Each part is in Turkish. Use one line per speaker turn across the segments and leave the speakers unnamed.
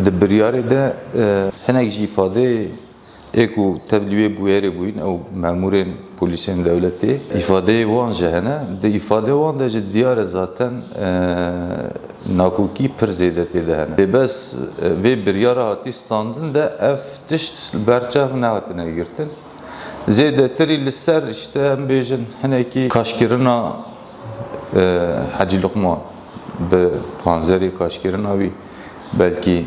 لبریاری ده هنگی ifade اکو تبلیغ بویری بوین او مامورین پلیسین دولتی ifade وان جهنه ده ifade وان ده دیار زاتن ناکوکی پر زیده تیدهنه بس و بریاره هاتی ستاندن ده اف تشت برچاف نهاتنه گرتن زیده تری لسر işte هم بیجن هنگی کاشکرنا حجی لقمان به پانزری کاشکرنا وی belki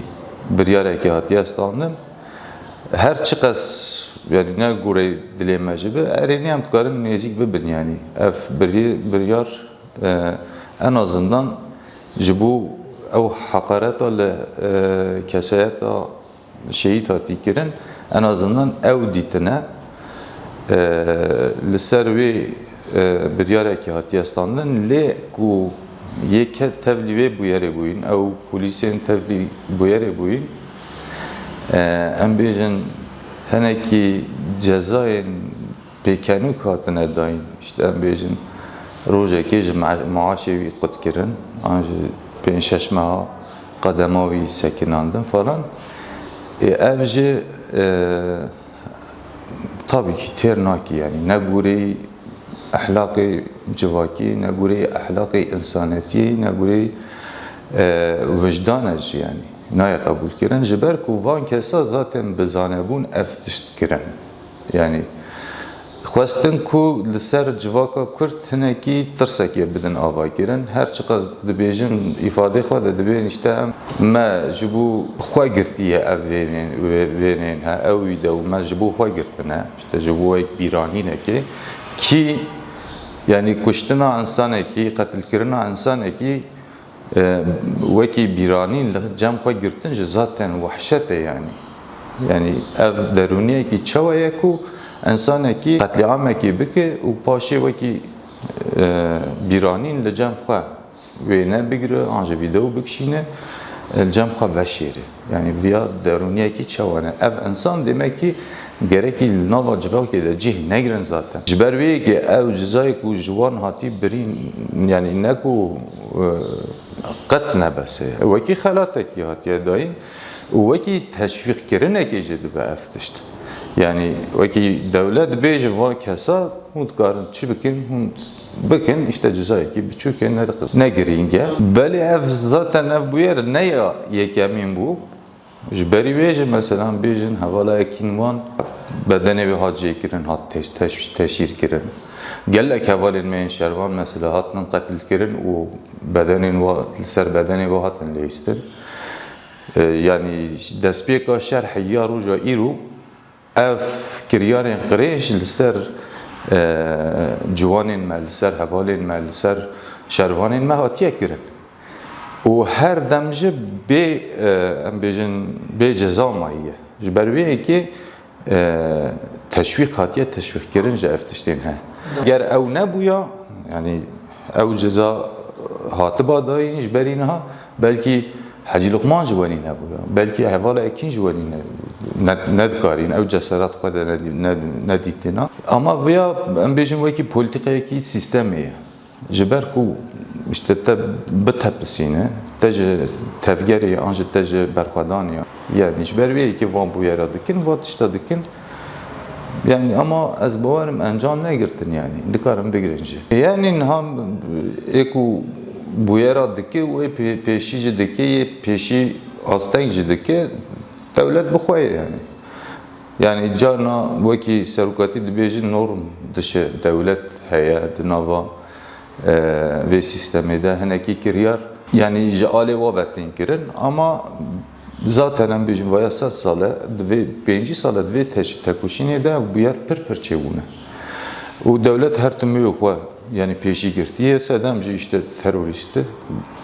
biriare ki hatiye standın her çıkas yani ne göre dilemeci be ereniyem tukarın nezik bibin yani bir yar en azından jibu ev hakaret ile kesayet şehit hatikirin en azından ev ditine liser ve bir yare ki hatiye standın le ku یک تبلیغ بویره بوین او پلیسین تبلیغ بویره بوین ام بیجن هنکی جزای پیکنو کاتنه داین işte ام بیجن روزه که معاشی قد کرن آنج بین ششمه قدماوی سکناندن falan evci tabii ki ternaki yani ne guri ahlakı civaki, ne göre ahlakı insaniyeti, ne göre vicdaneci yani. Naya kabul kiren. Jiber ku van kesa zaten bezanebun eftişt kiren. Yani خواستن کو لسر جواکا کرد هنکی ترسکی بدن آوا kiren. Her çıkaz dibêjin ifade xwe de dibên işte me ji bo xwe girtiye ev vênên he ew wî de û me ji bo xwe girtine işte ji bo wek bîranînekê ki yani kuştina insaneki, katilkirina insaneki veki biranin cem xwe girtince zaten vahşete yani. Yani ev deruniye ki çavaya ku insaneki katliameki bike u paşe veki biranin le cem xwe ve ne bigre anje video bikşine cem xwe veşeri. Yani via deruniye ki çavane ev insan demek ki gerekli nava cevaki de cih negren zaten. Jiberviye ki ev cezayı ku jwan hati birin yani ne ku qat nebese. Veki xalatek ki hatiye dayin veki teşvik kirine ki jedi be eftişt. Yani veki devlet bej va kesa mutkarın çibikin bikin işte cezayı ki birçok ne giringe. Beli ev zaten ev bu yer ne ya yekemin bu. Jberi bejin mesela bejin havala ekinvan bedeni bir hacı kirin hat teşhir kirin. Gellek havalin meyin şervan mesela hatın katil kirin o bedenin ve ser bedeni ve hatın leistin. Yani despeka şerhiya ruja iru ev kiryarın qreş liser civanin me liser havalin me liser şervanin me hatiye kirin. O her demci be ceza maiye. Jiberviye ki teşvik hatiye teşvik girince eftiştin he. Eğer ev ne buya yani ev ceza hatıba dayın jiberinha belki Hacı Lokman jivani ne buya belki hevala ekin jivani ne dikarin ev cesaret kadar ne dittina ama veya em bejin veki politikaya ki sistemi jiber ku işte te bitepsine tece tevgeri anje tece berxadaniya yani jiber ki van bu yere dikin vat işte dikin yani ama az bavarım encam ne girtin yani dikarım bigirinci yani ham eku bu yere diki o peşici diki peşi hastayıcı diki devlet bu xoy yani cana veki serukati dibêjin norm dışı devlet heye dinava ve sistemde heneki kiryar yani jale vavetin kirin ama zaten em bijin vaya saz sale ve 5 sale ve tekuşini de bu yer pir çevune. O devlet her türlü yok yani peşi girtiye sedem işte teröristi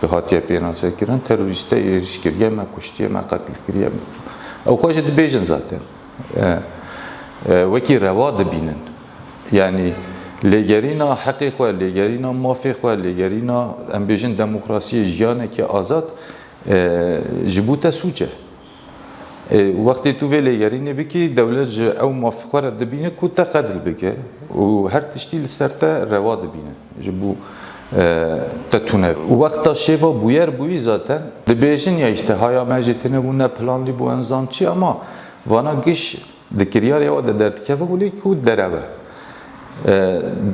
bir hatiye penase kirin teröriste eriş kiriye me kuştiye me katil kiriye o hoş de bijin zaten. Veki reva dibinin yani legerina haqqi xwe legerina mafê xwe legerina em bêjin demokrasiyê jiyanekî azad ji bo te sûce wextê tu vê legerînê bikî dewlet ji ew mafê xwe re dibîne ku te qedil bike û her tiştî li ser te reva dibîne ji bo تتونه وقتا شیوا بویر بوی zaten dibêjin ya işte haya mecitine bu ne planlı bu enzamçı ama vana giş dikiryar ya da dertkeve guli ku dereve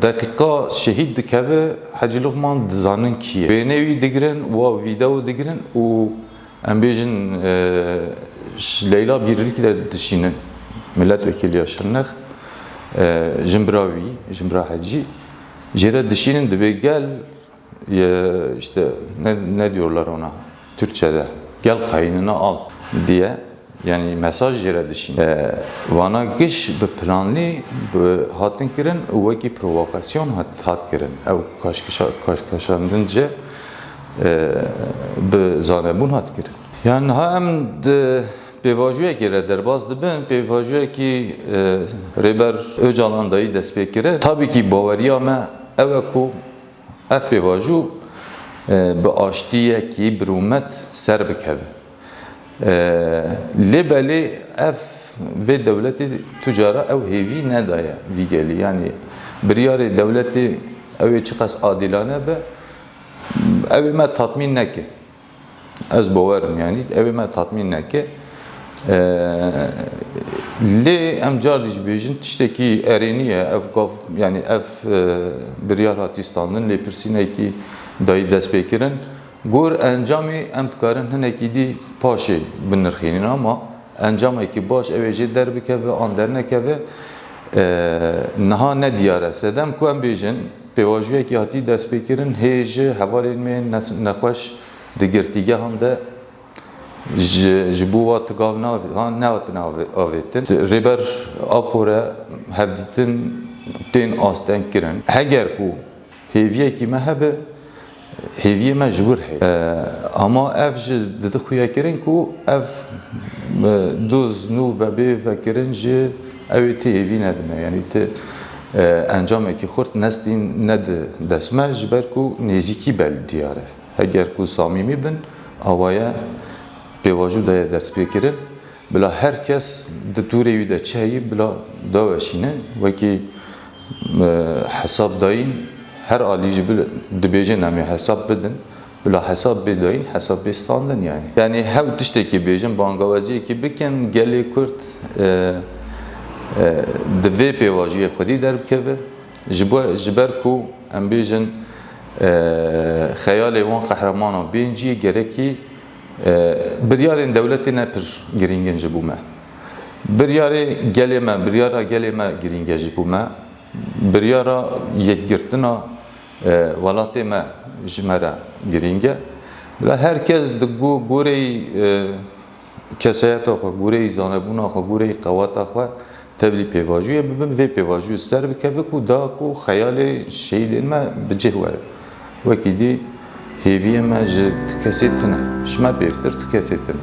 dakika şehit dikeve Hacı Lokman dizanın kiye benevi digirin ve video digirin o embêjin Leyla birlikle dişinin milletvekili yaşanık Jimbravi Jimbra Hacı Jere dişinin dibe gel işte ne diyorlar ona Türkçe'de gel kayınını al diye yani mesaj yere dişin. Vana giş bir planlı bir hatın kirin ve ki provokasyon hat kirin. Ev kaşkashandınca bir zanebun hat kirin. Yani hem de pevajuye kire derbaz dibin pevajuye ki Reber Öcalan dayı despek kire. Tabii ki bavariya me eve ku ev pevaju bi aştiye ki bir ummet ser bikeve. Lebeli ev ve devleti tücara ev hevi ne daya vigeli yani bir yari devleti ev çıkas adilane be evime tatmin neke az bovarım yani evime tatmin neke le emcar dicbejin tişteki ereniye ev gaf yani ev bir yar hatistanın le pirsine ki dayı despekirin gor encamı emtkarın hineki di paşe binirxinin ama encamı ki baş eveci derbike ve anderneke ve naha ne diyare sedem ku embejin pevajuye ki hati despekirin heje havalin me nexweş digirtige hande jibuva tıgavna ne atın avetin reber apore hevditin ten asten kirin heger ku heviye ki mehebe heviye me jibur hey ama ev ji dedi xuya kirin ku ev duz nu ve be ve kirin ji ev te hevi nedme yani te encam ki xurt nestin ned desme jiber ku neziki bel diyare heger ku samimi bin avaya pevaju da ders pekirin bila herkes de turevi de çayı bila davaşinin ve ki hesap dayın her alici bil dibecin nami hesap bedin bila hesap bedayın hesap bestandın yani. Yani hev tişteki bejin bangavazi ki biken geli kurt dve pevajiye xudi derbkeve jiber ku em bejin xeyal evan kahramana benci gereki bir yarın devletine pir giringence bu me. Bir yarı geleme, bir yara geleme giringeci bu me. Bir yara yekgirtina valatı me jmera giringe. La herkes de gurey kesayet akha, gurey zanebuna akha, gurey qavat akha tevli pevajuye bibim ve pevajuye ser bikeve ku da ku xeyal şeyden me bicihware. Ve ki di heviye me ji tikesetine, şma beftir tikesetine.